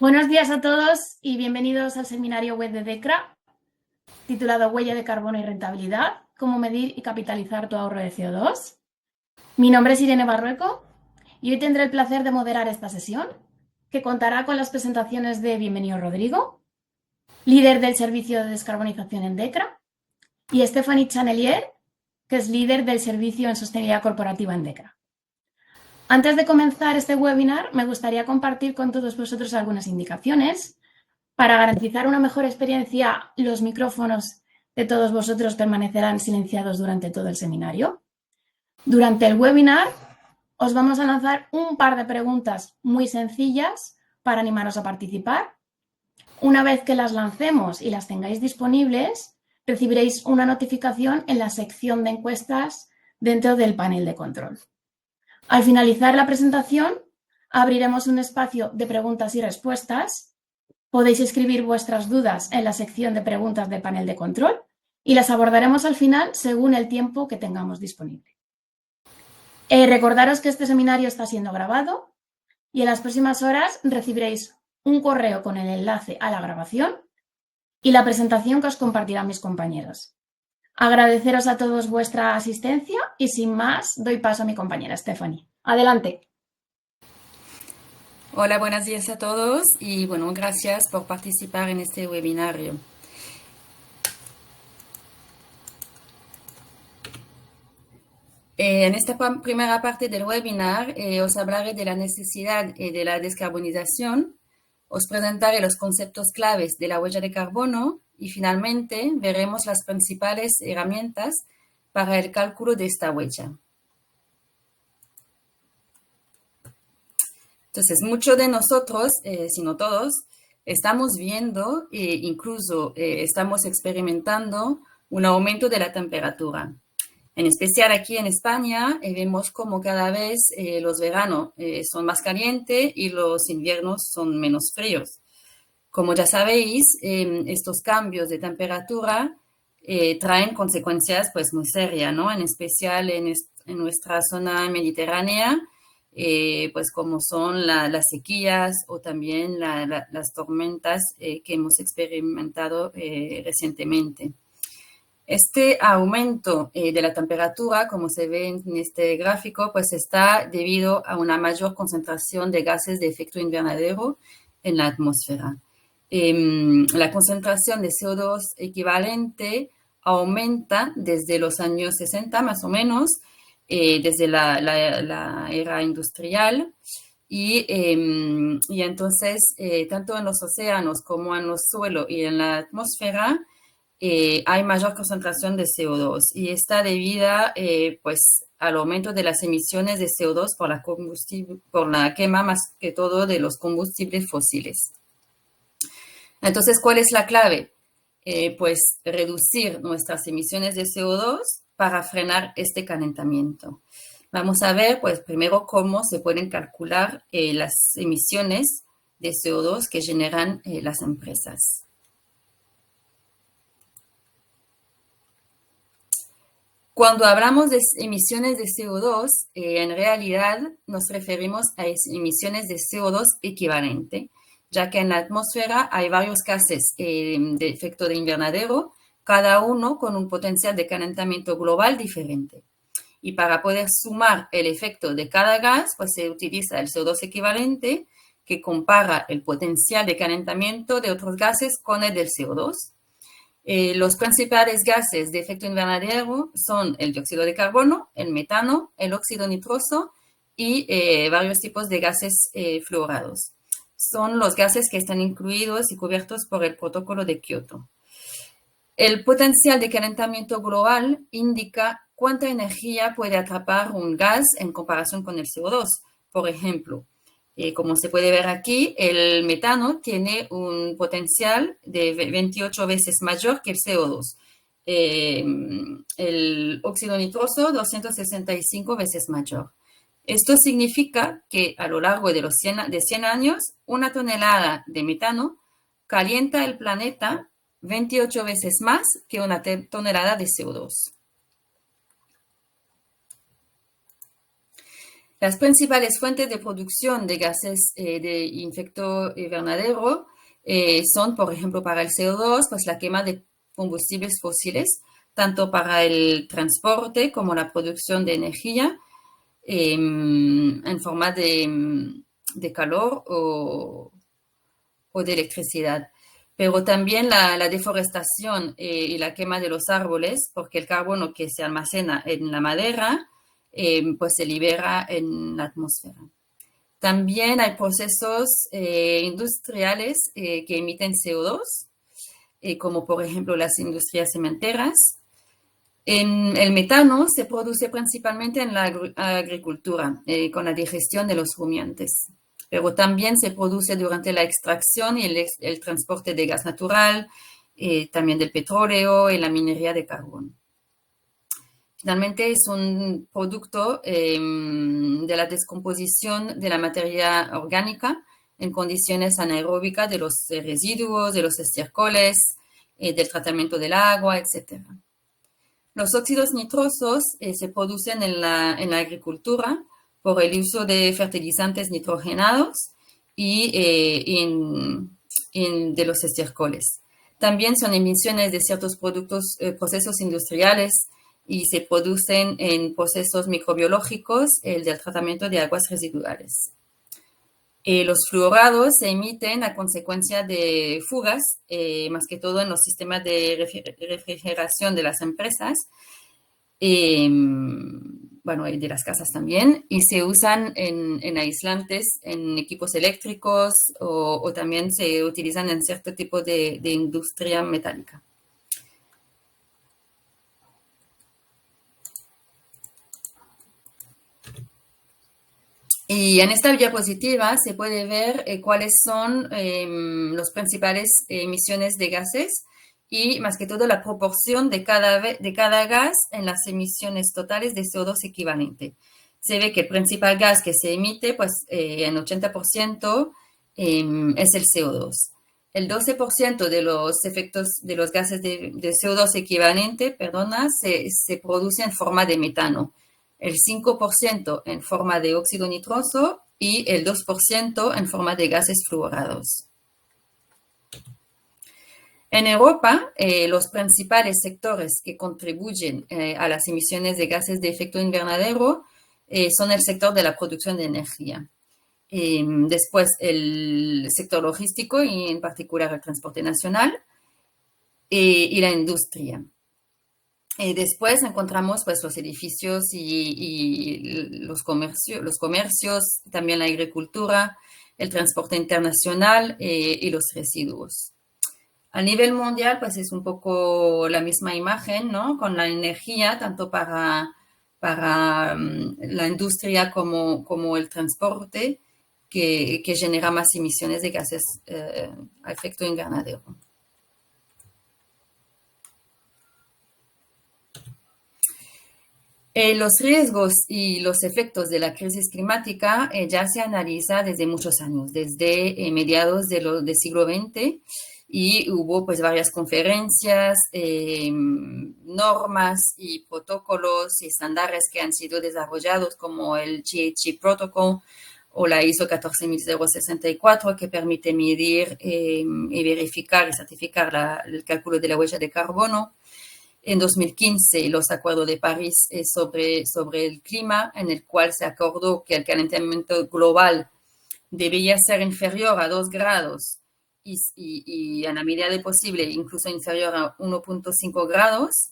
Buenos días a todos y bienvenidos al seminario web de DECRA, titulado Huella de carbono y rentabilidad, cómo medir y capitalizar tu ahorro de CO2. Mi nombre es Irene Barrueco y hoy tendré el placer de moderar esta sesión, que contará con las presentaciones de Bienvenido Rodrigo, líder del servicio de descarbonización en DECRA, y Stephanie Chanelier, que es líder del servicio en sostenibilidad corporativa en DECRA. Antes de comenzar este webinar, me gustaría compartir con todos vosotros algunas indicaciones. Para garantizar una mejor experiencia, los micrófonos de todos vosotros permanecerán silenciados durante todo el seminario. Durante el webinar os vamos a lanzar un par de preguntas muy sencillas para animaros a participar. Una vez que las lancemos y las tengáis disponibles, recibiréis una notificación en la sección de encuestas dentro del panel de control. Al finalizar la presentación, abriremos un espacio de preguntas y respuestas. Podéis escribir vuestras dudas en la sección de preguntas del panel de control y las abordaremos al final según el tiempo que tengamos disponible. Recordaros que este seminario está siendo grabado y en las próximas horas recibiréis un correo con el enlace a la grabación y la presentación que os compartirán mis compañeros. Agradeceros a todos vuestra asistencia y sin más doy paso a mi compañera Stephanie. Adelante. Hola, buenos días a todos y bueno, gracias por participar en este webinario. En esta primera parte del webinar os hablaré de la necesidad de la descarbonización, os presentaré los conceptos claves de la huella de carbono y finalmente veremos las principales herramientas para el cálculo de esta huella. Entonces, muchos de nosotros, si no todos, estamos viendo e incluso estamos experimentando un aumento de la temperatura. En especial aquí en España vemos como cada vez los veranos son más calientes y los inviernos son menos fríos. Como ya sabéis, estos cambios de temperatura traen consecuencias pues muy serias, ¿no? En especial en nuestra zona mediterránea, pues como son las sequías o también las tormentas que hemos experimentado recientemente. Este aumento de la temperatura, como se ve en este gráfico, pues está debido a una mayor concentración de gases de efecto invernadero en la atmósfera. La concentración de CO2 equivalente aumenta desde los años 60 más o menos, desde la era industrial, y entonces tanto en los océanos como en los suelos y en la atmósfera hay mayor concentración de CO2 y está debida pues al aumento de las emisiones de CO2 por la quema más que todo de los combustibles fósiles. Entonces, ¿cuál es la clave? Pues reducir nuestras emisiones de CO2 para frenar este calentamiento. Vamos a ver, pues primero cómo se pueden calcular las emisiones de CO2 que generan las empresas. Cuando hablamos de emisiones de CO2, en realidad nos referimos a emisiones de CO2 equivalente, ya que en la atmósfera hay varios gases de efecto de invernadero, cada uno con un potencial de calentamiento global diferente. Y para poder sumar el efecto de cada gas, pues se utiliza el CO2 equivalente, que compara el potencial de calentamiento de otros gases con el del CO2. Los principales gases de efecto invernadero son el dióxido de carbono, el metano, el óxido nitroso y varios tipos de gases fluorados. Son los gases que están incluidos y cubiertos por el protocolo de Kioto. El potencial de calentamiento global indica cuánta energía puede atrapar un gas en comparación con el CO2. Por ejemplo, como se puede ver aquí, el metano tiene un potencial de 28 veces mayor que el CO2. El óxido nitroso, 265 veces mayor. Esto significa que a lo largo de 100 años, una tonelada de metano calienta el planeta 28 veces más que una tonelada de CO2. Las principales fuentes de producción de gases de efecto invernadero son, por ejemplo, para el CO2, pues la quema de combustibles fósiles, tanto para el transporte como la producción de energía en forma de calor o de electricidad. Pero también la deforestación y la quema de los árboles, porque el carbono que se almacena en la madera, pues se libera en la atmósfera. También hay procesos industriales que emiten CO2, como por ejemplo las industrias cementeras. El metano se produce principalmente en la agricultura, con la digestión de los rumiantes, pero también se produce durante la extracción y el transporte de gas natural, también del petróleo y la minería de carbón. Finalmente es un producto de la descomposición de la materia orgánica en condiciones anaeróbicas de los residuos, de los estiércoles, del tratamiento del agua, etc. Los óxidos nitrosos se producen en la agricultura por el uso de fertilizantes nitrogenados y de los estiércoles. También son emisiones de ciertos procesos industriales y se producen en procesos microbiológicos, el del tratamiento de aguas residuales. Los fluorados se emiten a consecuencia de fugas, más que todo en los sistemas de refrigeración de las empresas, bueno, de las casas también, y se usan en aislantes, en equipos eléctricos o también se utilizan en cierto tipo de industria metálica. Y en esta diapositiva se puede ver cuáles son las principales emisiones de gases y más que todo la proporción de cada gas en las emisiones totales de CO2 equivalente. Se ve que el principal gas que se emite, pues en 80% es el CO2. El 12% de los efectos de los gases de CO2 equivalente, se produce en forma de metano, el 5% en forma de óxido nitroso y el 2% en forma de gases fluorados. En Europa, los principales sectores que contribuyen a las emisiones de gases de efecto invernadero son el sector de la producción de energía. Después el sector logístico y en particular el transporte nacional y la industria. Después encontramos pues, los edificios y los comercios, también la agricultura, el transporte internacional y los residuos. A nivel mundial, pues es un poco la misma imagen, ¿no? Con la energía, tanto para la industria como el transporte, que genera más emisiones de gases a efecto invernadero. Los riesgos y los efectos de la crisis climática ya se analiza desde muchos años, desde mediados del siglo XX, y hubo pues varias conferencias, normas y protocolos y estándares que han sido desarrollados como el GHG Protocol o la ISO 14064 que permite medir y verificar y certificar el cálculo de la huella de carbono. En 2015, los acuerdos de París sobre el clima, en el cual se acordó que el calentamiento global debería ser inferior a 2 grados y a la medida de posible incluso inferior a 1.5 grados.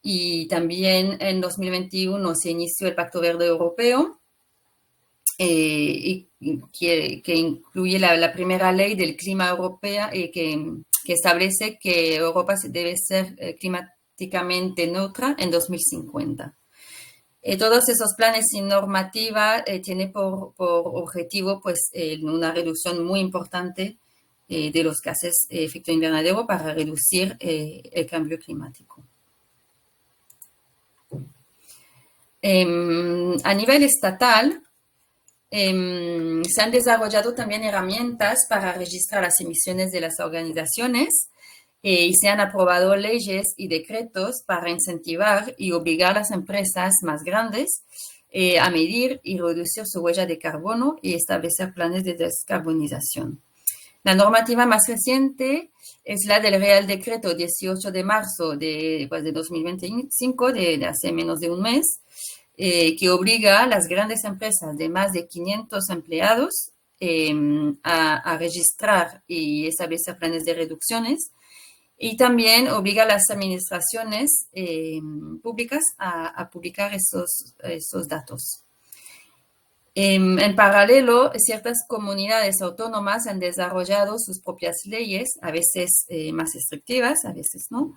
Y también en 2021 se inició el Pacto Verde Europeo, que incluye la primera ley del clima europea que establece que Europa debe ser climáticamente neutra en 2050. Todos esos planes y normativa tienen por objetivo pues, una reducción muy importante de los gases de efecto invernadero para reducir el cambio climático. A nivel estatal, se han desarrollado también herramientas para registrar las emisiones de las organizaciones y se han aprobado leyes y decretos para incentivar y obligar a las empresas más grandes a medir y reducir su huella de carbono y establecer planes de descarbonización. La normativa más reciente es la del Real Decreto 18 de marzo de 2025, de hace menos de un mes, que obliga a las grandes empresas de más de 500 empleados a registrar y establecer planes de reducciones, y también obliga a las administraciones públicas a publicar esos datos. En paralelo, ciertas comunidades autónomas han desarrollado sus propias leyes, a veces más restrictivas, a veces no,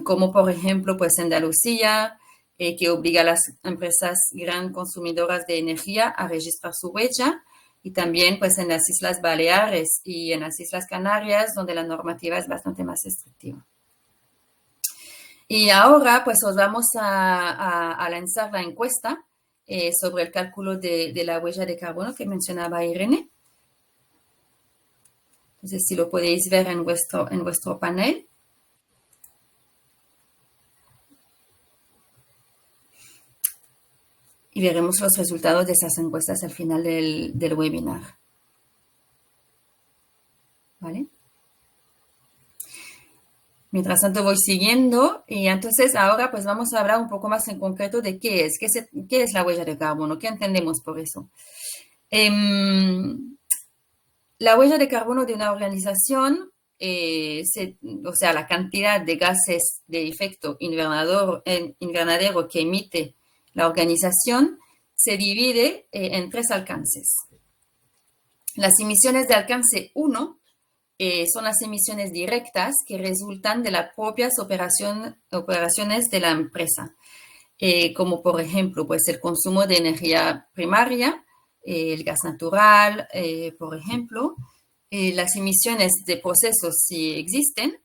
como por ejemplo pues Andalucía, que obliga a las empresas gran consumidoras de energía a registrar su huella, y también pues en las Islas Baleares y en las Islas Canarias, donde la normativa es bastante más restrictiva. Y ahora pues os vamos a lanzar la encuesta sobre el cálculo de la huella de carbono que mencionaba Irene. Entonces, si lo podéis ver en vuestro panel. Y veremos los resultados de esas encuestas al final del webinar. ¿Vale? Mientras tanto voy siguiendo, y entonces ahora pues vamos a hablar un poco más en concreto de qué es la huella de carbono, qué entendemos por eso. La huella de carbono de una organización, o sea, la cantidad de gases de efecto invernadero que emite la organización, se divide en 3 alcances. Las emisiones de alcance 1 son las emisiones directas que resultan de las propias operaciones de la empresa, como por ejemplo pues el consumo de energía primaria, el gas natural, por ejemplo, las emisiones de procesos si existen,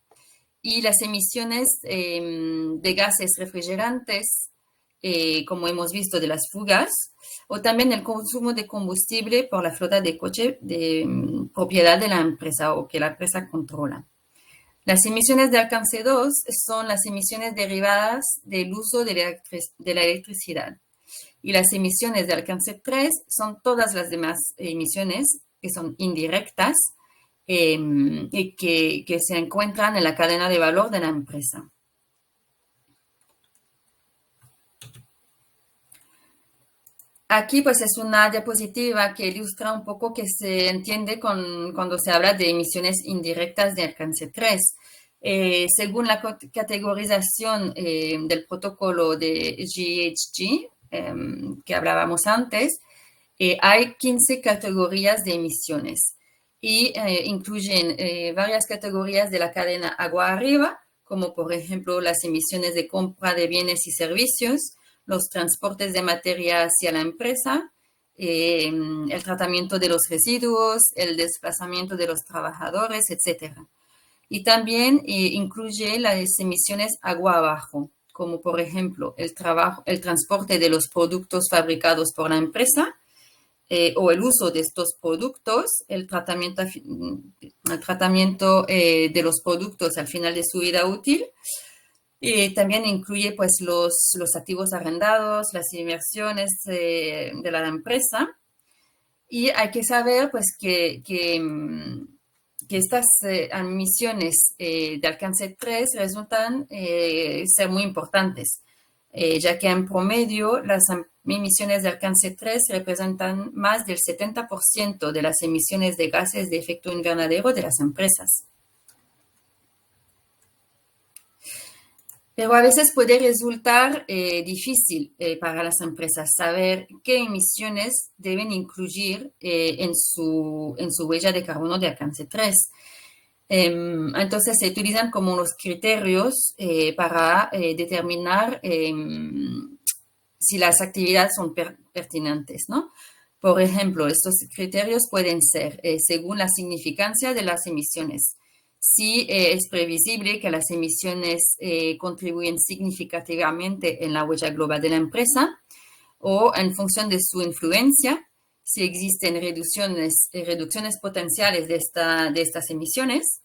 y las emisiones de gases refrigerantes, como hemos visto de las fugas, o también el consumo de combustible por la flota de coche de propiedad de la empresa o que la empresa controla. Las emisiones de alcance 2 son las emisiones derivadas del uso de la electricidad. Y las emisiones de alcance 3 son todas las demás emisiones que son indirectas y que se encuentran en la cadena de valor de la empresa. Aquí pues es una diapositiva que ilustra un poco que se entiende cuando se habla de emisiones indirectas de alcance 3. Según la categorización del protocolo de GHG, que hablábamos antes, hay 15 categorías de emisiones y incluyen varias categorías de la cadena agua arriba, como por ejemplo las emisiones de compra de bienes y servicios, los transportes de materia hacia la empresa, el tratamiento de los residuos, el desplazamiento de los trabajadores, etc. Y también incluye las emisiones agua abajo, como por ejemplo el transporte de los productos fabricados por la empresa o el uso de estos productos, el tratamiento de los productos al final de su vida útil. También incluye pues los activos arrendados, las inversiones de la empresa. Y hay que saber pues que estas emisiones de alcance 3 resultan ser muy importantes, ya que en promedio las emisiones de alcance 3 representan más del 70% de las emisiones de gases de efecto invernadero de las empresas. Pero a veces puede resultar difícil para las empresas saber qué emisiones deben incluir en su huella de carbono de alcance 3. Entonces se utilizan como unos criterios para determinar si las actividades son pertinentes, ¿no? Por ejemplo, estos criterios pueden ser según la significancia de las emisiones. Si es previsible que las emisiones contribuyen significativamente en la huella global de la empresa, o en función de su influencia, si existen reducciones potenciales de estas emisiones,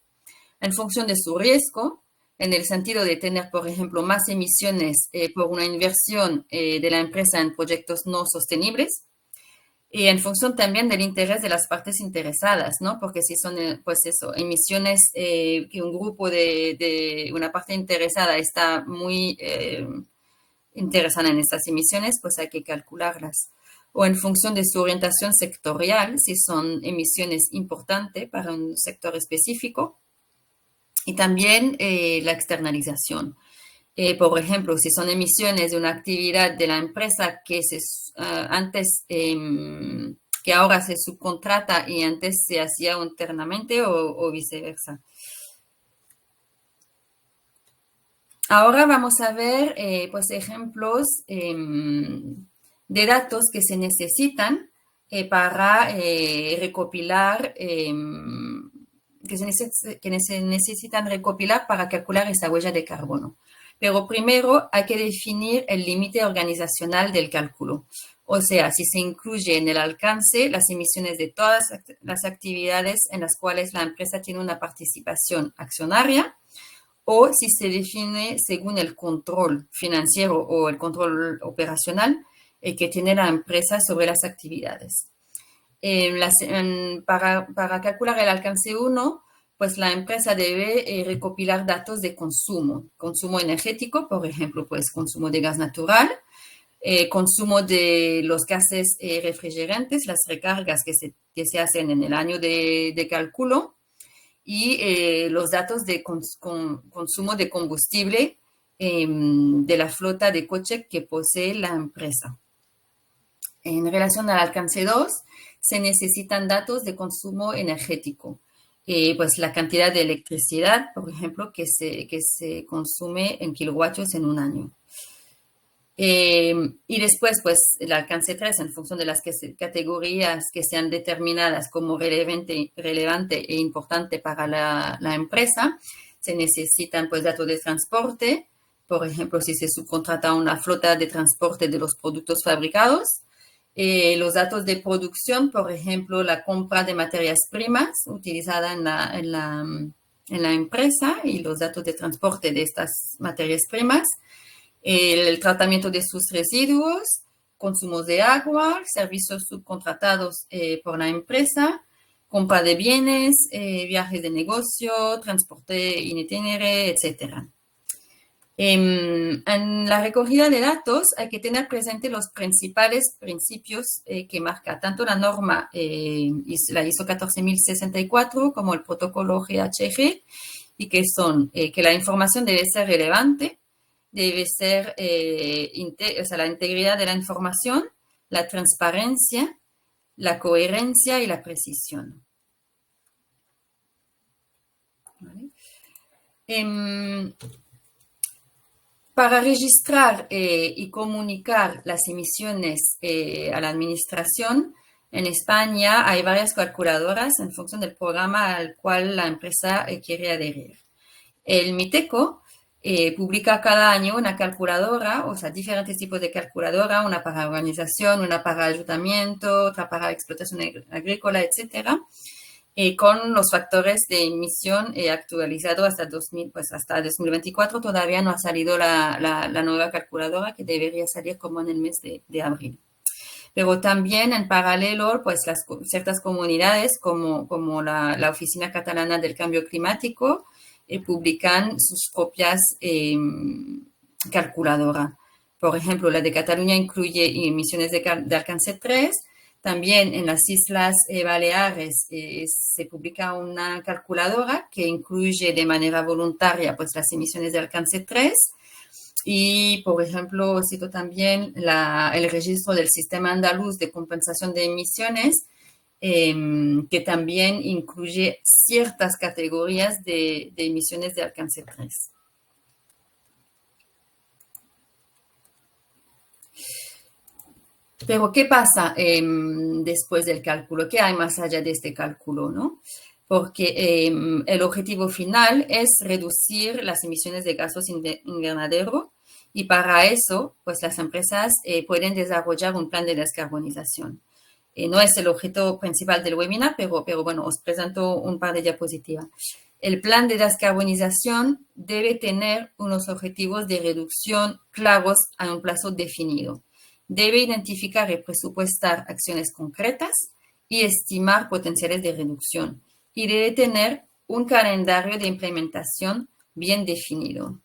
en función de su riesgo, en el sentido de tener, por ejemplo, más emisiones por una inversión de la empresa en proyectos no sostenibles. Y en función también del interés de las partes interesadas, ¿no? Porque si son, pues eso, emisiones que un grupo de una parte interesada está muy interesada en estas emisiones, pues hay que calcularlas. O en función de su orientación sectorial, si son emisiones importantes para un sector específico. Y también la externalización. Por ejemplo, si son emisiones de una actividad de la empresa que antes, que ahora se subcontrata y antes se hacía internamente o viceversa. Ahora vamos a ver pues ejemplos de datos que se necesitan para recopilar, que se necesitan recopilar para calcular esa huella de carbono. Pero primero hay que definir el límite organizacional del cálculo. O sea, si se incluye en el alcance las emisiones de todas las actividades en las cuales la empresa tiene una participación accionaria, o si se define según el control financiero o el control operacional que tiene la empresa sobre las actividades. Para calcular el alcance 1, pues la empresa debe recopilar datos de consumo energético, por ejemplo, pues consumo de gas natural, consumo de los gases refrigerantes, las recargas que se hacen en el año de cálculo, y los datos de consumo de combustible de la flota de coche que posee la empresa. En relación al alcance 2, se necesitan datos de consumo energético, pues la cantidad de electricidad, por ejemplo, que se consume en kilovatios en un año. Y después, pues, el alcance 3, en función de las categorías que sean determinadas como relevante e importante para la empresa, se necesitan, pues, datos de transporte, por ejemplo, si se subcontrata una flota de transporte de los productos fabricados, los datos de producción, por ejemplo, la compra de materias primas utilizada en la empresa y los datos de transporte de estas materias primas, el tratamiento de sus residuos, consumos de agua, servicios subcontratados por la empresa, compra de bienes, viajes de negocio, transporte in itinere, etc. En la recogida de datos hay que tener presente los principales principios que marca tanto la norma, la ISO 14064, como el protocolo GHG, y que son que la información debe ser relevante, debe ser la integridad de la información, la transparencia, la coherencia y la precisión. ¿Vale? Para registrar y comunicar las emisiones a la administración, en España hay varias calculadoras en función del programa al cual la empresa quiere adherir. El MITECO publica cada año una calculadora, o sea, diferentes tipos de calculadora, una para organización, una para ayuntamiento, otra para explotación agrícola, etcétera, con los factores de emisión actualizado hasta 2024. Todavía no ha salido la nueva calculadora, que debería salir como en el mes de abril. Pero también en paralelo, pues ciertas comunidades como la Oficina Catalana del Cambio Climático publican sus propias calculadoras. Por ejemplo, la de Cataluña incluye emisiones de alcance 3. También en las Islas Baleares se publica una calculadora que incluye de manera voluntaria pues, las emisiones de alcance 3. Y, por ejemplo, cito también el registro del Sistema Andaluz de Compensación de Emisiones, que también incluye ciertas categorías de emisiones de alcance 3. Pero, ¿qué pasa después del cálculo? ¿Qué hay más allá de este cálculo, no? Porque el objetivo final es reducir las emisiones de gases invernadero, y para eso, pues las empresas pueden desarrollar un plan de descarbonización. No es el objeto principal del webinar, pero bueno, os presento un par de diapositivas. el plan de descarbonización debe tener unos objetivos de reducción claros a un plazo definido. Debe identificar y presupuestar acciones concretas y estimar potenciales de reducción. Y debe tener un calendario de implementación bien definido.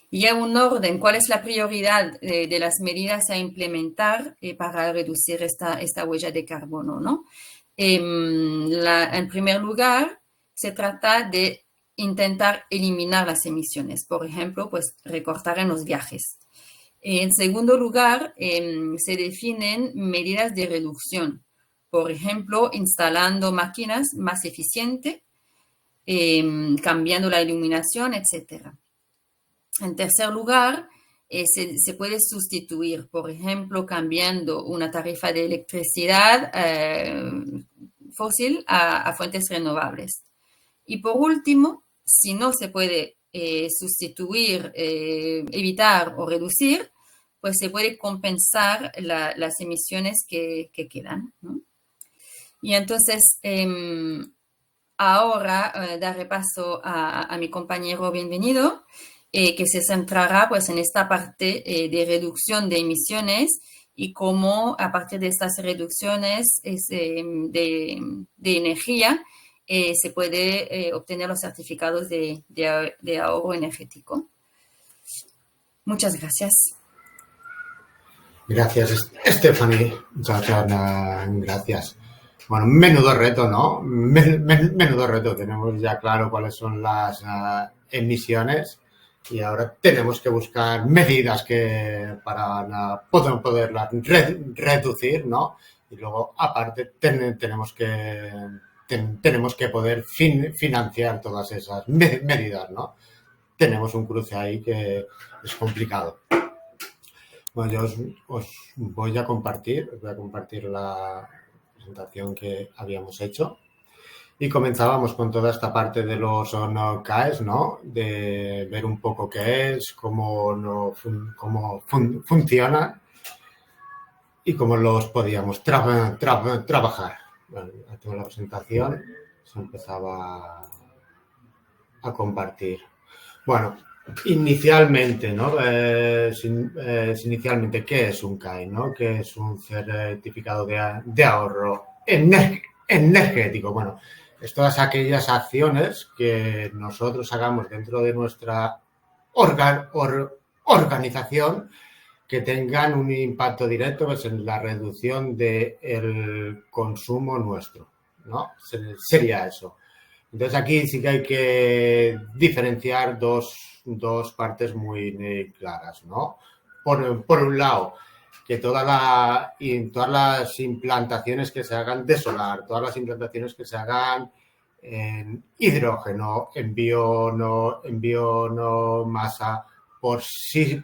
Y a un orden, ¿cuál es la prioridad de las medidas a implementar para reducir esta huella de carbono, ¿no? En primer lugar, se trata de intentar eliminar las emisiones, por ejemplo, pues recortar en los viajes. En segundo lugar, se definen medidas de reducción, por ejemplo, instalando máquinas más eficientes, cambiando la iluminación, etc. En tercer lugar, se puede sustituir, por ejemplo, cambiando una tarifa de electricidad fósil a fuentes renovables. Y por último, si no se puede sustituir, evitar o reducir, pues se puede compensar las emisiones que quedan, ¿no? Y entonces, ahora daré paso a mi compañero Bienvenido, que se centrará pues, en esta parte de reducción de emisiones y cómo a partir de estas reducciones de energía se puede obtener los certificados de ahorro energético. Muchas gracias. Gracias, Stephanie. Muchas gracias. Bueno, menudo reto, ¿no? Menudo reto. Tenemos ya claro cuáles son las emisiones y ahora tenemos que buscar medidas para poderlas reducir, ¿no? Y luego, aparte, tenemos que poder financiar todas esas medidas, ¿no? Tenemos un cruce ahí que es complicado. Bueno, yo os voy a compartir la presentación que habíamos hecho y comenzábamos con toda esta parte de los CAEs, ¿no? De ver un poco qué es, cómo funciona y cómo los podíamos trabajar. Bueno, ya tengo la presentación, se empezaba a compartir. Bueno, inicialmente, ¿no? Inicialmente, ¿qué es un CAE, ¿no? ¿Qué es un certificado de ahorro energético? Bueno, es todas aquellas acciones que nosotros hagamos dentro de nuestra organización que tengan un impacto directo pues, en la reducción del consumo nuestro, ¿no? Sería eso. Entonces, aquí sí que hay que diferenciar dos partes muy claras, ¿no? Por un lado, que todas las implantaciones que se hagan de solar, todas las implantaciones que se hagan en hidrógeno, en biomasa, por sí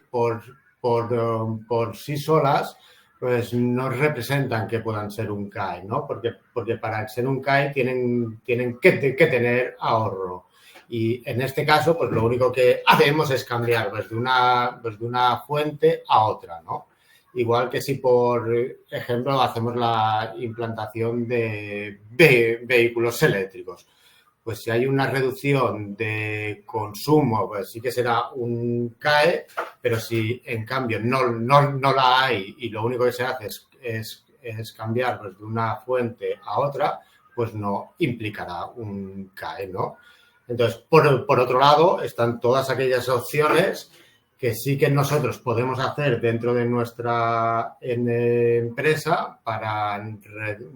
solas, pues no representan que puedan ser un CAE, ¿no? Porque para ser un CAE tienen que tener ahorro. Y en este caso, pues lo único que hacemos es cambiar pues, de una fuente a otra, ¿no? Igual que si, por ejemplo, hacemos la implantación de vehículos eléctricos. Pues si hay una reducción de consumo, pues sí que será un CAE, pero si en cambio no la hay y lo único que se hace es cambiar pues, de una fuente a otra, pues no implicará un CAE, ¿no? Entonces, por otro lado, están todas aquellas opciones que sí que nosotros podemos hacer dentro de nuestra empresa para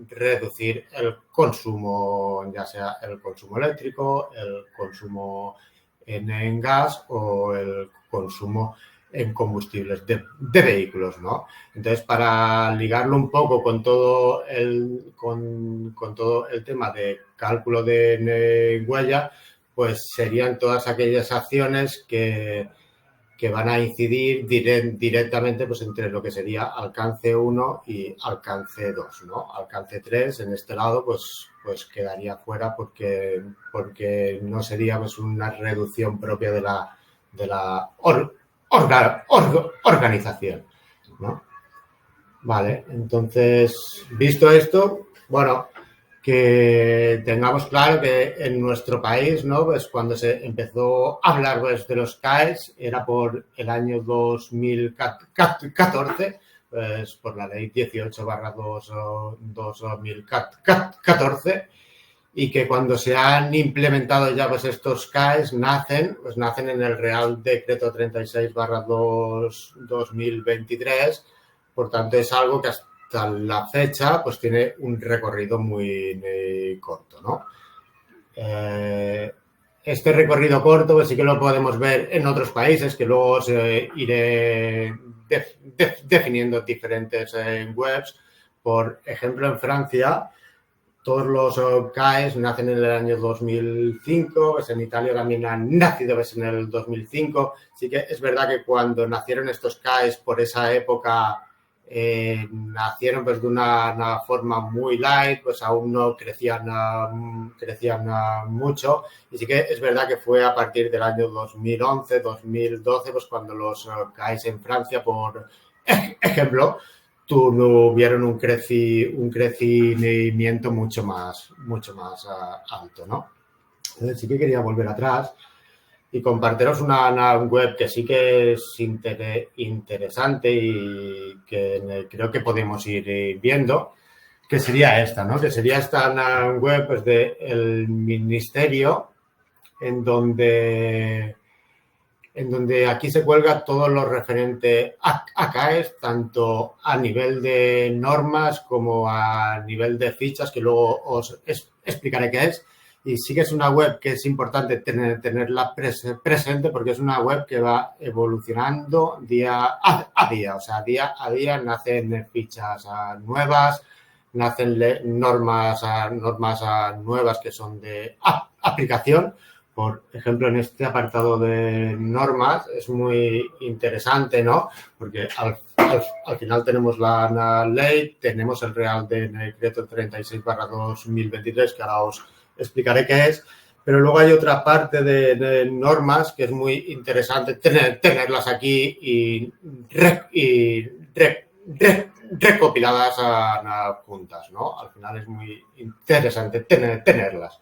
reducir el consumo, ya sea el consumo eléctrico, el consumo en gas o el consumo en combustibles de vehículos, ¿no? Entonces, para ligarlo un poco con todo con todo el tema de cálculo de huella, pues serían todas aquellas acciones que van a incidir directamente pues, entre lo que sería alcance 1 y alcance 2, ¿no? Alcance 3, en este lado, pues quedaría fuera porque no sería pues, una reducción propia de la organización, ¿no? Vale, entonces, visto esto, bueno, que tengamos claro que en nuestro país, ¿no? Pues cuando se empezó a hablar pues, de los CAEs era por el año 2014, pues por la ley 18/2014, y que cuando se han implementado ya pues estos CAEs nacen en el Real Decreto 36/2023, por tanto es algo que hasta la fecha pues tiene un recorrido muy corto, ¿no? Este recorrido corto pues sí que lo podemos ver en otros países, que luego os iré definiendo diferentes webs. Por ejemplo, en Francia, todos los CAEs nacen en el año 2005, pues en Italia también han nacido pues en el 2005. Sí que es verdad que cuando nacieron estos CAEs por esa época nacieron pues de una forma muy light, pues aún no crecían mucho, y sí que es verdad que fue a partir del año 2011, 2012, pues cuando los CAEs en Francia, por ejemplo, tuvieron un crecimiento mucho más alto, ¿no? Entonces sí que quería volver atrás y compartiros una web que sí que es interesante y que creo que podemos ir viendo, que sería esta, ¿no? Que sería esta una web pues, del Ministerio, en donde aquí se cuelga todo lo referente a CAEs, tanto a nivel de normas como a nivel de fichas, que luego os explicaré qué es. Y sí que es una web que es importante tenerla presente, porque es una web que va evolucionando día a día. O sea, día a día nacen fichas nuevas, nacen normas nuevas que son de aplicación. Por ejemplo, en este apartado de normas es muy interesante, ¿no? Porque al final tenemos la ley, tenemos el Real Decreto 36/2023, que ahora os explicaré qué es, pero luego hay otra parte de normas que es muy interesante tenerlas aquí y recopiladas juntas, ¿no? Al final es muy interesante tenerlas.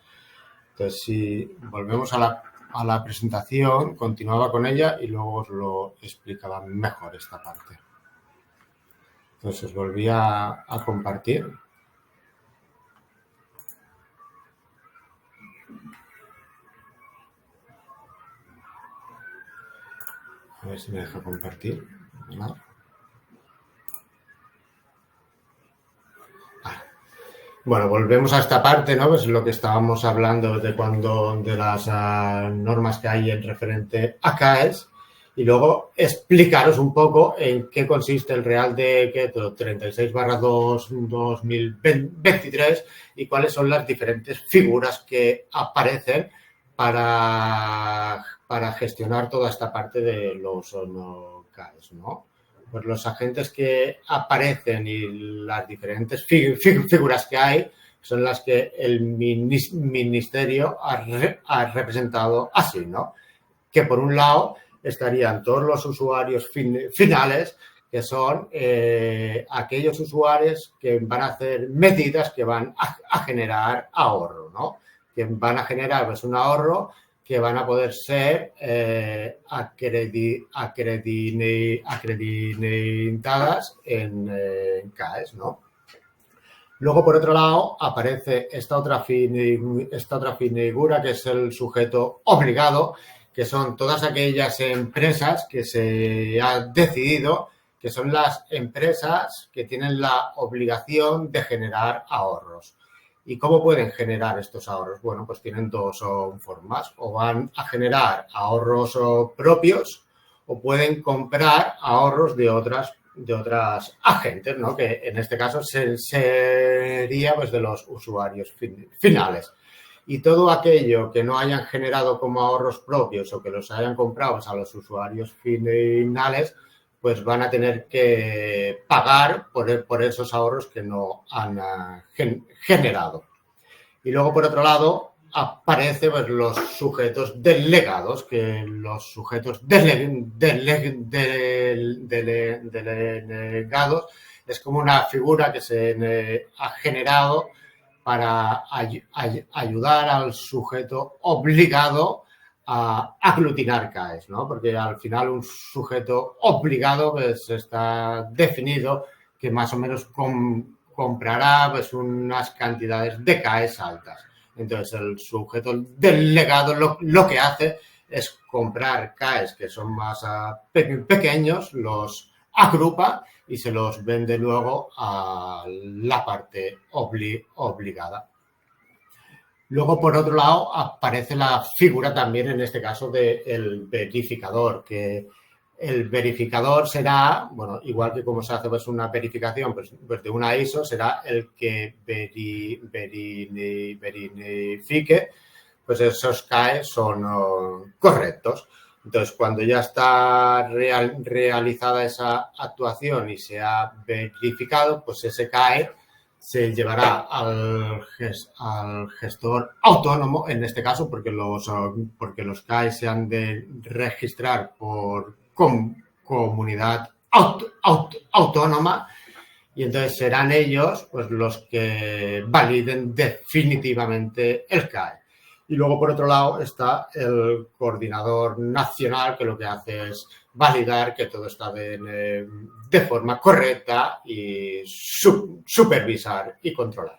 Entonces, si volvemos a la presentación, continuaba con ella y luego os lo explicaba mejor esta parte. Entonces, os volví a compartir. A ver si me deja compartir. ¿No? Bueno, volvemos a esta parte, ¿no? Pues lo que estábamos hablando de las normas que hay en referente a CAEs, y luego explicaros un poco en qué consiste el Real Decreto 36/2023 y cuáles son las diferentes figuras que aparecen para gestionar toda esta parte de los CAEs, ¿no? Pues los agentes que aparecen y las diferentes figuras que hay son las que el ministerio ha representado así, ¿no? Que por un lado estarían todos los usuarios finales, que son aquellos usuarios que van a hacer medidas que van a generar ahorro, ¿no? Que van a generar pues, un ahorro que van a poder ser acreditadas en CAEs, ¿no? Luego, por otro lado, aparece esta otra figura que es el sujeto obligado, que son todas aquellas empresas que se ha decidido que son las empresas que tienen la obligación de generar ahorros. ¿Y cómo pueden generar estos ahorros? Bueno, pues tienen dos formas. O van a generar ahorros propios o pueden comprar ahorros de otras agentes, ¿no? Que en este caso sería pues, de los usuarios finales. Y todo aquello que no hayan generado como ahorros propios o que los hayan comprado pues, a los usuarios finales, pues van a tener que pagar por esos ahorros que no han generado. Y luego, por otro lado, aparecen pues, los sujetos delegados, que los sujetos delegados es como una figura que se ha generado para ayudar al sujeto obligado a aglutinar CAEs, ¿no? Porque al final un sujeto obligado pues está definido que más o menos comprará pues unas cantidades de CAEs altas. Entonces el sujeto delegado lo que hace es comprar CAEs que son más pequeños, los agrupa y se los vende luego a la parte obligada. Luego, por otro lado, aparece la figura también, en este caso, del verificador, que el verificador será, bueno, igual que como se hace pues, una verificación pues de una ISO, será el que verifique, pues esos CAE son correctos. Entonces, cuando ya está realizada esa actuación y se ha verificado, pues ese CAE se llevará al gestor autónomo, en este caso, porque los CAE se han de registrar por comunidad autónoma y entonces serán ellos pues, los que validen definitivamente el CAE. Y luego, por otro lado, está el coordinador nacional, que lo que hace es validar que todo está de forma correcta y supervisar y controlar.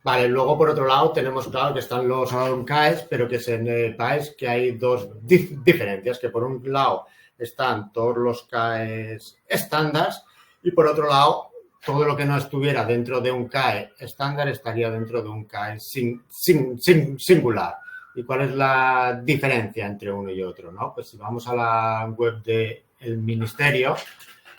Vale, luego, por otro lado, tenemos, claro, que están los CAEs, pero que sepáis que hay dos diferencias, que por un lado están todos los CAEs estándares y, por otro lado, todo lo que no estuviera dentro de un CAE estándar estaría dentro de un CAE singular. ¿Y cuál es la diferencia entre uno y otro? ¿No? Pues si vamos a la web del Ministerio,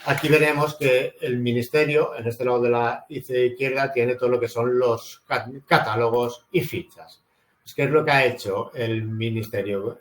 aquí veremos que el Ministerio, en este lado de la izquierda, tiene todo lo que son los catálogos y fichas. Pues, ¿qué es lo que ha hecho el Ministerio?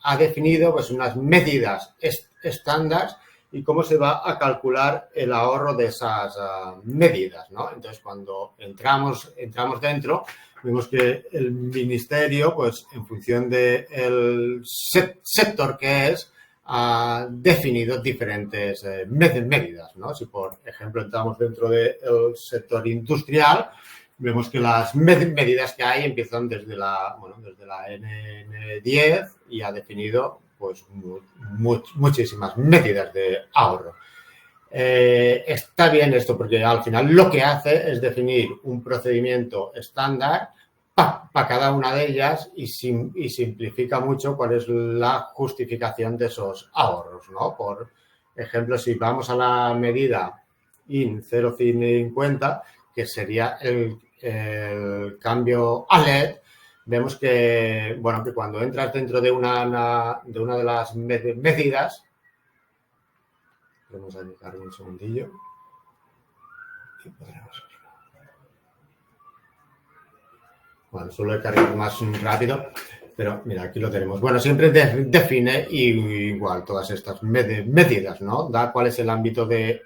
Ha definido pues, unas medidas estándar y cómo se va a calcular el ahorro de esas medidas, ¿no? Entonces, cuando entramos dentro, vemos que el Ministerio, pues, en función del sector que es, ha definido diferentes medidas, ¿no? Si, por ejemplo, entramos dentro del sector industrial, vemos que las medidas que hay empiezan desde la NN10 y ha definido pues muchísimas medidas de ahorro. Está bien esto porque al final lo que hace es definir un procedimiento estándar para cada una de ellas y simplifica mucho cuál es la justificación de esos ahorros, ¿no? Por ejemplo, si vamos a la medida IN 050, que sería el cambio a LED, vemos que, bueno, que cuando entras dentro de una de las medidas, vamos a dedicar un segundillo y podremos. Bueno, suelo cargar más rápido, pero mira, aquí lo tenemos. Bueno, siempre define igual todas estas medidas, ¿no? Da cuál es el ámbito de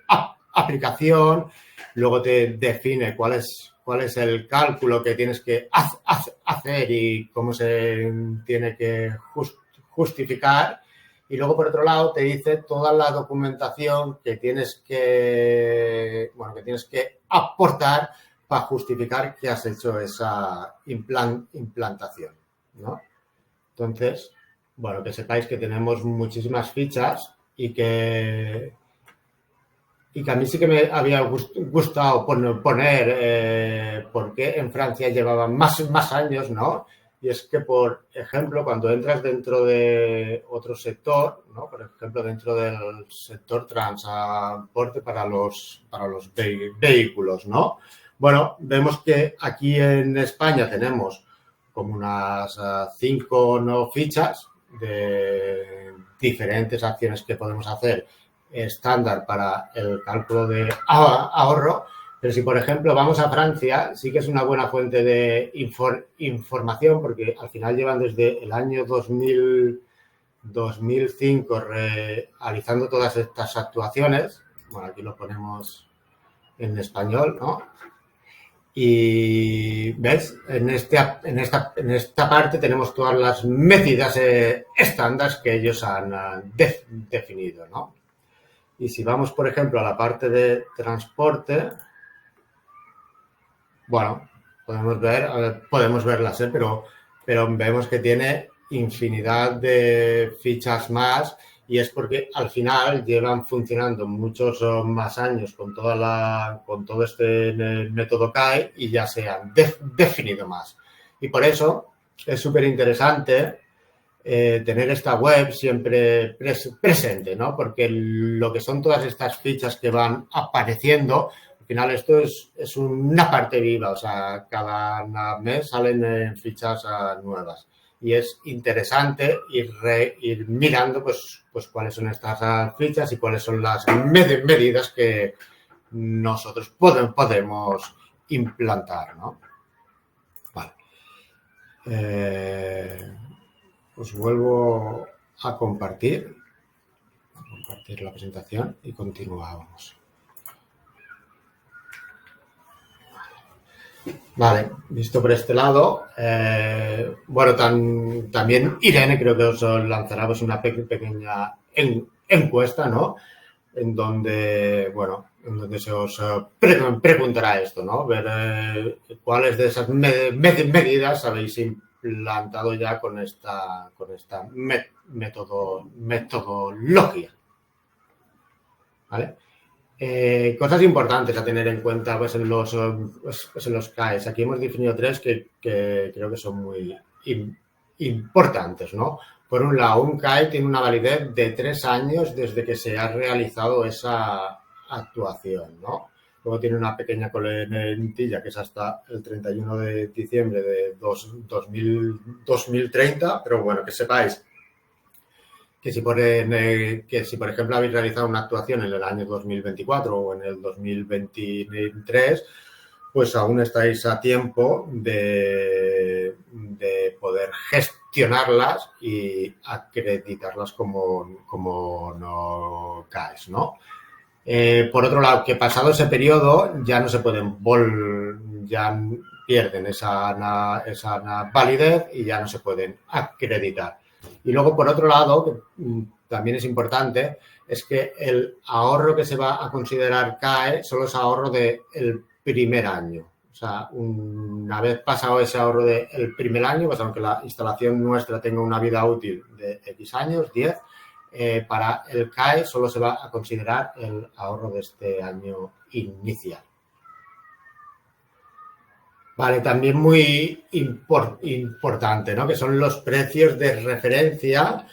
aplicación, luego te define cuál es el cálculo que tienes que hacer y cómo se tiene que justificar. Y luego, por otro lado, te dice toda la documentación que tienes que aportar para justificar que has hecho esa implantación, ¿no? Entonces, bueno, que sepáis que tenemos muchísimas fichas y que a mí sí que me había gustado poner por qué en Francia llevaban más años, ¿no? Y es que, por ejemplo, cuando entras dentro de otro sector, ¿no? Por ejemplo, dentro del sector transporte para los vehículos, ¿no? Bueno, vemos que aquí en España tenemos como unas 5 fichas de diferentes acciones que podemos hacer estándar para el cálculo de ahorro, pero si, por ejemplo, vamos a Francia, sí que es una buena fuente de información porque al final llevan desde el año 2005 realizando todas estas actuaciones. Bueno, aquí lo ponemos en español, ¿no? Y, ¿ves? En esta parte tenemos todas las medidas estándar que ellos han definido, ¿no? Y si vamos, por ejemplo, a la parte de transporte, bueno, podemos verlas, pero vemos que tiene infinidad de fichas más y es porque al final llevan funcionando muchos más años con todo este método CAE y ya se han definido más. Y por eso es súper interesante tener esta web siempre presente, ¿no? Porque lo que son todas estas fichas que van apareciendo, al final esto es una parte viva, o sea, cada mes salen fichas nuevas. Y es interesante ir mirando pues cuáles son estas fichas y cuáles son las medidas que nosotros podemos implantar, ¿no? Vale. Os vuelvo a compartir la presentación y continuamos. Vale, visto por este lado, bueno, también Irene creo que os lanzará pues, una pequeña encuesta, ¿no? En donde se os preguntará esto, ¿no? Ver cuáles de esas medidas habéis implantado ya con esta metodología, ¿vale? Cosas importantes a tener en cuenta pues, en los CAEs. Aquí hemos definido 3 que creo que son muy importantes, ¿no? Por un lado, un CAE tiene una validez de 3 años desde que se ha realizado esa actuación, ¿no? Luego tiene una pequeña coletilla que es hasta el 31 de diciembre de 2030, pero bueno, que sepáis que si por ejemplo habéis realizado una actuación en el año 2024 o en el 2023, pues aún estáis a tiempo de poder gestionarlas y acreditarlas como no CAEs, ¿no? Por otro lado, que pasado ese periodo ya no se pueden ya pierden esa validez y ya no se pueden acreditar. Y luego, por otro lado, que también es importante, es que el ahorro que se va a considerar CAE solo es ahorro del primer año. O sea, una vez pasado ese ahorro del primer año, pues aunque la instalación nuestra tenga una vida útil de X años, 10, para el CAE solo se va a considerar el ahorro de este año inicial. Vale, también muy importante, ¿no? Que son los precios de referencia,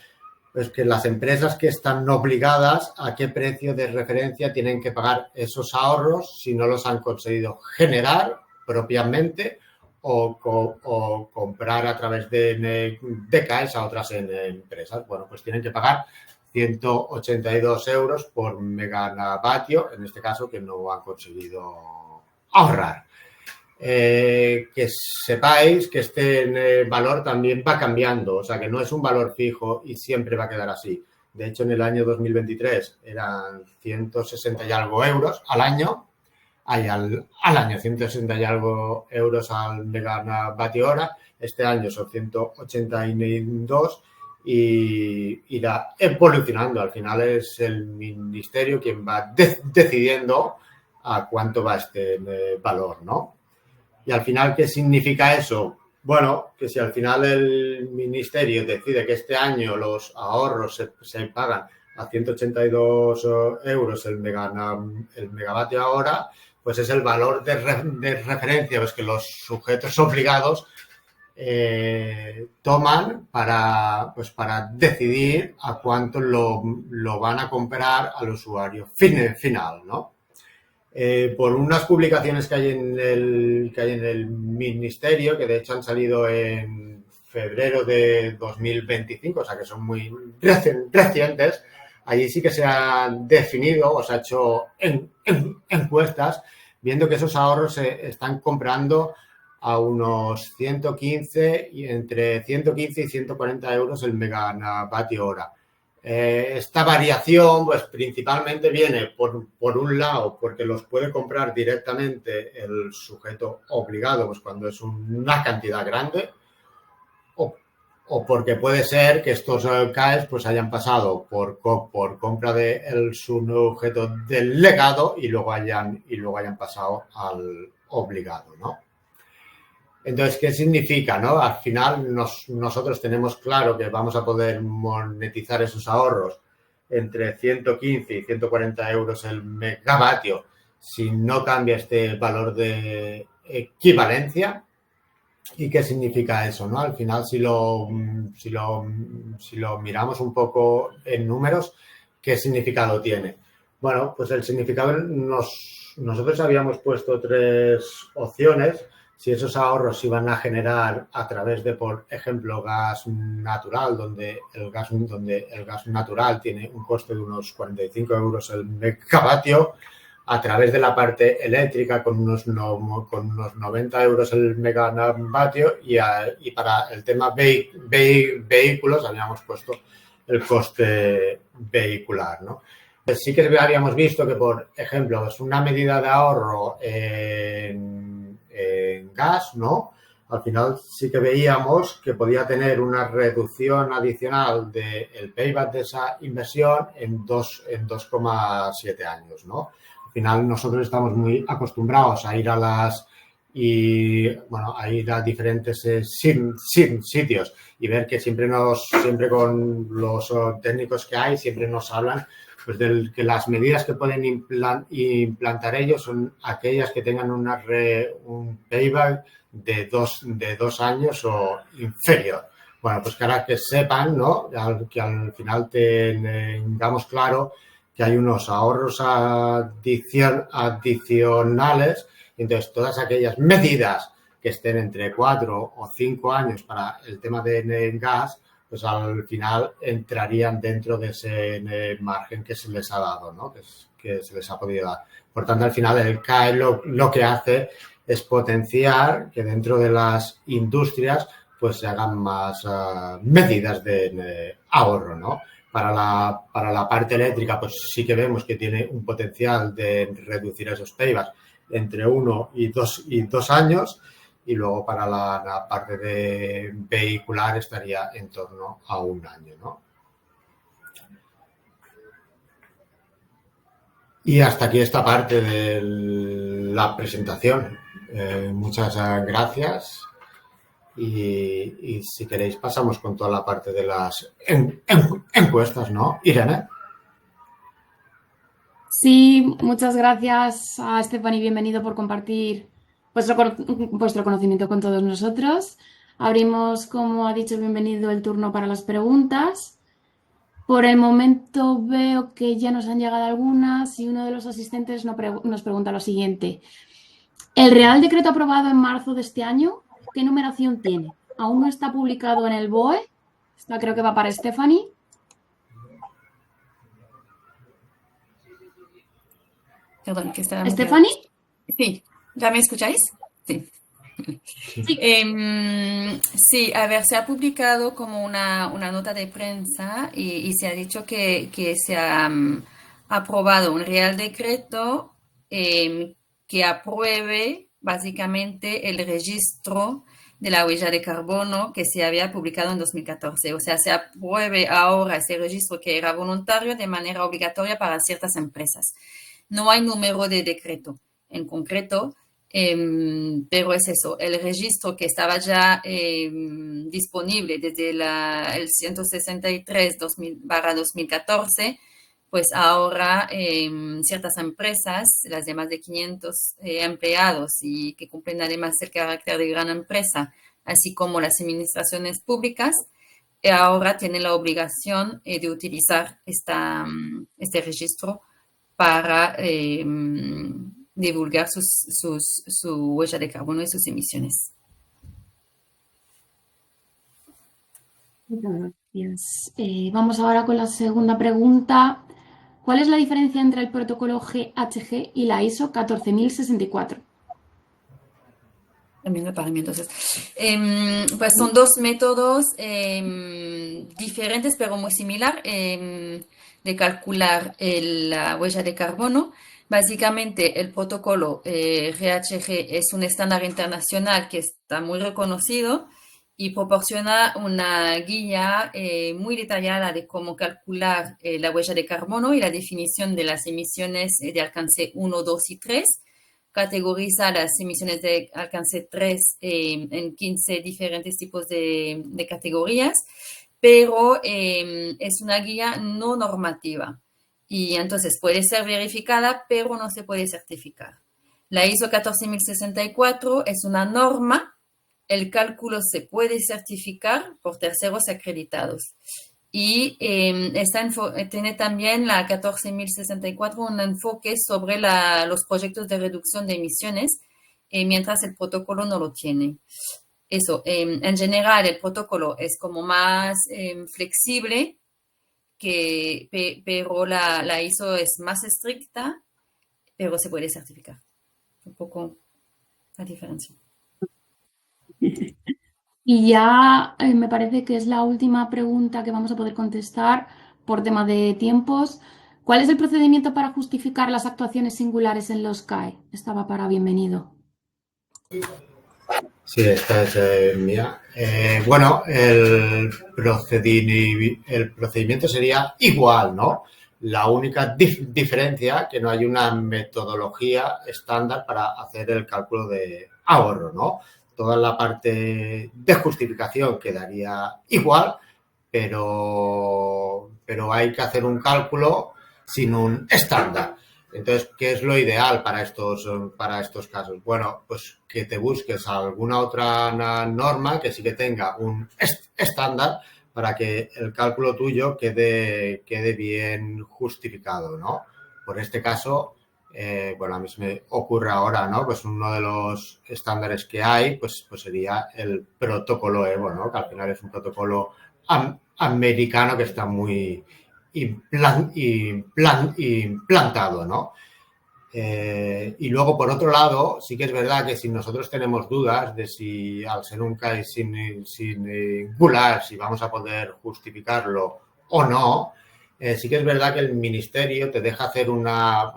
pues que las empresas que están obligadas a qué precio de referencia tienen que pagar esos ahorros si no los han conseguido generar propiamente o comprar a través de CAEs a otras empresas. Bueno, pues tienen que pagar 182 euros por megavatio, en este caso, que no han conseguido ahorrar. Que sepáis que este valor también va cambiando, o sea que no es un valor fijo y siempre va a quedar así. De hecho, en el año 2023 eran 160 y algo euros al año, al año 160 y algo euros al megavatio hora. Este año son 182 y irá evolucionando. Al final es el ministerio quien va decidiendo a cuánto va este valor, ¿no? Y al final, ¿qué significa eso? Bueno, que si al final el ministerio decide que este año los ahorros se pagan a 182 euros el megavatio hora, pues es el valor de referencia pues que los sujetos obligados toman para decidir a cuánto lo van a comprar al usuario final, ¿no? Por unas publicaciones que hay en el ministerio, que de hecho han salido en febrero de 2025, o sea que son muy recientes, allí sí que se ha definido o se ha hecho encuestas viendo que esos ahorros se están comprando a unos 115 y entre 115 y 140 euros el megavatio hora. Esta variación pues principalmente viene por un lado porque los puede comprar directamente el sujeto obligado pues cuando es una cantidad grande o porque puede ser que estos CAEs pues hayan pasado por compra de su objeto del legado y luego hayan pasado al obligado, ¿no? Entonces, ¿qué significa, no? Al final nosotros tenemos claro que vamos a poder monetizar esos ahorros entre 115 y 140 euros el megavatio si no cambia este valor de equivalencia. ¿Y qué significa eso, no? Al final, si lo miramos un poco en números, ¿qué significado tiene? Bueno, pues el significado nosotros habíamos puesto 3 opciones. Si esos ahorros se iban a generar a través de, por ejemplo, gas natural, donde el gas natural tiene un coste de unos 45 euros el megavatio, a través de la parte eléctrica con unos 90 euros el megavatio y para el tema vehículos habíamos puesto el coste vehicular, ¿no? Sí que habíamos visto que, por ejemplo, es una medida de ahorro en gas, ¿no? Al final sí que veíamos que podía tener una reducción adicional del payback de esa inversión en 2,7 años, ¿no? Al final nosotros estamos muy acostumbrados a ir a diferentes sitios y ver que siempre con los técnicos que hay, siempre nos hablan pues que las medidas que pueden implantar ellos son aquellas que tengan un payback de dos años o inferior. Bueno, pues para que sepan, ¿no? Que al final tengamos claro que hay unos ahorros adicionales. Entonces, todas aquellas medidas que estén entre 4 o 5 años para el tema de gas, pues al final entrarían dentro de ese margen que se les ha dado, ¿no? Que se les ha podido dar. Por tanto, al final el CAE lo que hace es potenciar que dentro de las industrias pues se hagan más medidas de ahorro, ¿no? Para la parte eléctrica, pues sí que vemos que tiene un potencial de reducir esos paybacks entre 1 y 2 años, y luego para la parte de vehicular estaría en torno a 1 año, ¿no? Y hasta aquí esta parte de la presentación. Muchas gracias. Y si queréis pasamos con toda la parte de las encuestas, ¿no, Irene? Sí, muchas gracias a Stephanie, bienvenido por compartir vuestro conocimiento con todos nosotros. Abrimos, como ha dicho, bienvenido el turno para las preguntas. Por el momento veo que ya nos han llegado algunas y uno de los asistentes nos pregunta lo siguiente. ¿El Real Decreto aprobado en marzo de este año, qué numeración tiene? ¿Aún no está publicado en el BOE? Esta creo que va para Stephanie. Perdón, que estaba... ¿Stephanie? Sí, ¿ya me escucháis? Sí. Sí. Sí, a ver, se ha publicado como una nota de prensa y se ha dicho que se ha aprobado un Real Decreto que apruebe básicamente el registro de la huella de carbono que se había publicado en 2014. O sea, se apruebe ahora ese registro que era voluntario de manera obligatoria para ciertas empresas. No hay número de decreto en concreto, pero es eso, el registro que estaba ya disponible desde el 163/2014, pues ahora ciertas empresas, las de más de 500 empleados y que cumplen además el carácter de gran empresa, así como las administraciones públicas, ahora tienen la obligación de utilizar este registro para divulgar su huella de carbono y sus emisiones. Muchas gracias. Vamos ahora con la segunda pregunta. ¿Cuál es la diferencia entre el protocolo GHG y la ISO 14064? También para mí, entonces. Pues son dos métodos diferentes, pero muy similar, de calcular la huella de carbono. Básicamente, el protocolo GHG es un estándar internacional que está muy reconocido y proporciona una guía muy detallada de cómo calcular la huella de carbono y la definición de las emisiones de alcance 1, 2 y 3. Categoriza las emisiones de alcance 3 en 15 diferentes tipos de categorías, pero es una guía no normativa y entonces puede ser verificada, pero no se puede certificar. La ISO 14064 es una norma. El cálculo se puede certificar por terceros acreditados. Y tiene también la 14064 un enfoque sobre los proyectos de reducción de emisiones, mientras el protocolo no lo tiene. Eso, en general, el protocolo es como más flexible, pero la ISO es más estricta, pero se puede certificar. Un poco la diferencia. Y ya me parece que es la última pregunta que vamos a poder contestar por tema de tiempos. ¿Cuál es el procedimiento para justificar las actuaciones singulares en los CAE? Estaba para bienvenido. Sí, esta es mía. Bueno, el procedimiento sería igual, ¿no? La única diferencia que no hay una metodología estándar para hacer el cálculo de ahorro, ¿no? Toda la parte de justificación quedaría igual, pero hay que hacer un cálculo sin un estándar. Entonces, ¿qué es lo ideal para estos casos? Bueno, pues que te busques alguna otra norma que sí que tenga un estándar para que el cálculo tuyo quede bien justificado, ¿no? Por este caso, bueno, a mí se me ocurre ahora, ¿no? Pues uno de los estándares que hay, pues sería el protocolo EVO, ¿no? Que al final es un protocolo americano que está muy implantado, ¿no? Y luego, por otro lado, sí que es verdad que si nosotros tenemos dudas de si al ser un CAE singular, si vamos a poder justificarlo o no, sí que es verdad que el ministerio te deja hacer una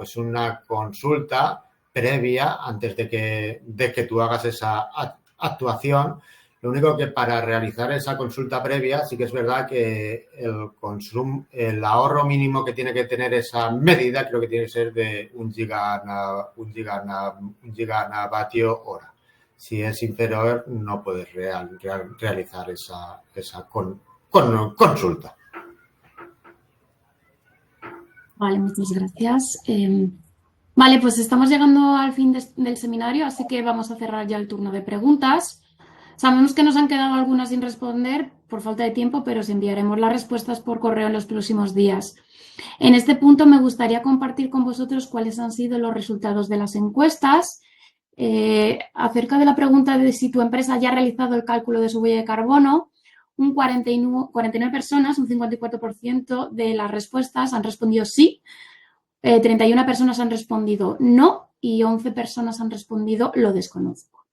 consulta previa antes de que tú hagas esa actuación. Lo único que para realizar esa consulta previa sí que es verdad que el ahorro mínimo que tiene que tener esa medida creo que tiene que ser de un gigavatio hora. Si es inferior no puedes realizar esa consulta. Vale, muchas gracias. Vale, pues estamos llegando al fin del seminario, así que vamos a cerrar ya el turno de preguntas. Sabemos que nos han quedado algunas sin responder por falta de tiempo, pero os enviaremos las respuestas por correo en los próximos días. En este punto me gustaría compartir con vosotros cuáles han sido los resultados de las encuestas. Acerca de la pregunta de si tu empresa ya ha realizado el cálculo de su huella de carbono, 49 personas, un 54% de las respuestas han respondido sí, 31 personas han respondido no y 11 personas han respondido lo desconozco.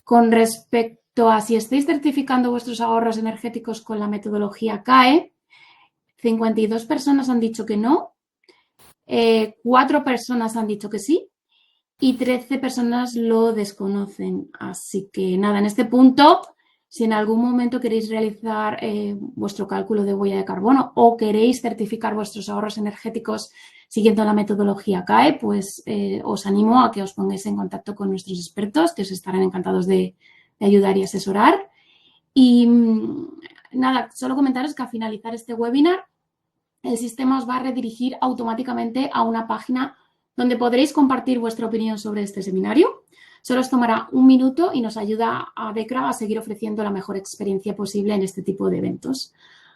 Con respecto a si estáis certificando vuestros ahorros energéticos con la metodología CAE, 52 personas han dicho que no, 4 personas han dicho que sí y 13 personas lo desconocen. Así que nada, en este punto, si en algún momento queréis realizar vuestro cálculo de huella de carbono o queréis certificar vuestros ahorros energéticos siguiendo la metodología CAE, pues os animo a que os pongáis en contacto con nuestros expertos, que os estarán encantados de ayudar y asesorar. Y nada, solo comentaros que al finalizar este webinar, el sistema os va a redirigir automáticamente a una página donde podréis compartir vuestra opinión sobre este seminario. Solo os tomará un minuto y nos ayuda a DECRA a seguir ofreciendo la mejor experiencia posible en este tipo de eventos.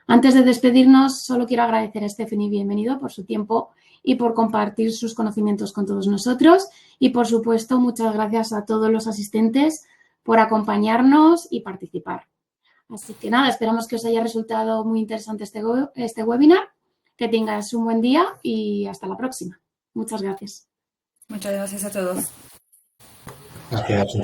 Antes de despedirnos, solo quiero agradecer a Stephanie Bienvenido por su tiempo y por compartir sus conocimientos con todos nosotros. Y, por supuesto, muchas gracias a todos los asistentes por acompañarnos y participar. Así que nada, esperamos que os haya resultado muy interesante este webinar. Que tengas un buen día y hasta la próxima. Muchas gracias. Muchas gracias a todos. Gracias.